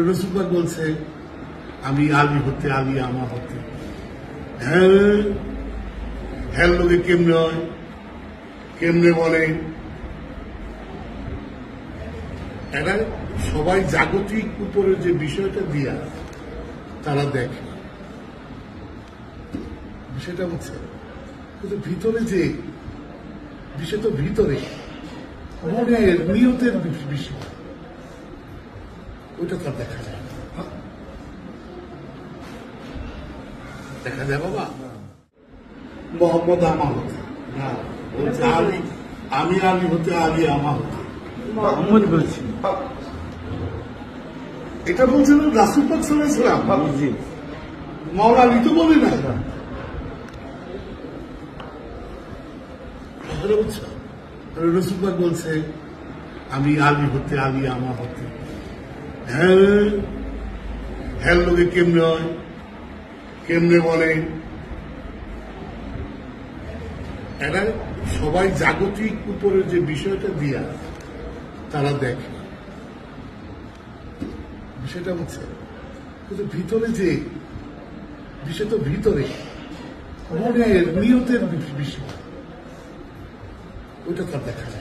রসুল পাক বলছে আমি আলী হতে আলী আমা হতে। হ্যাঁ হ্যাঁ লোকে কেমনে হয়, কেমনে বলে, এরা সবাই জাগতিক উপরে যে বিষয়টা দিয়া তারা দেখে বিষয়টা হচ্ছে, কিন্তু ভিতরে যে বিষয়, তো ভিতরে মনের নিয়তের বিষয়, ওইটা তার দেখা যায় না। দেখা যায় বাবা মোহাম্মদ আমা হতে, বলছে আলী, আমি আলী হতে আলী আমা হতে। মোহাম্মদ বলছি, এটা বলছেন রাসূল পাক সাল্লাল্লাহু আলাইহি ওয়াসাল্লাম, মাওলা আলী তো বলে না। রসুল পাক বলছে আমি আলী হতে আলী আমা হতে। হ্যাঁ হ্যাঁ লোকে কেমনে হয়, কেমনে বলে, এরা সবাই জাগতিক উপরে যে বিষয়টা দিয়া তারা দেখে বিষয়টা হচ্ছে, কিন্তু ভিতরে যে বিষয়, তো ভিতরে মনের নিয়তের বিষয়, ওইটা তার দেখা যায়।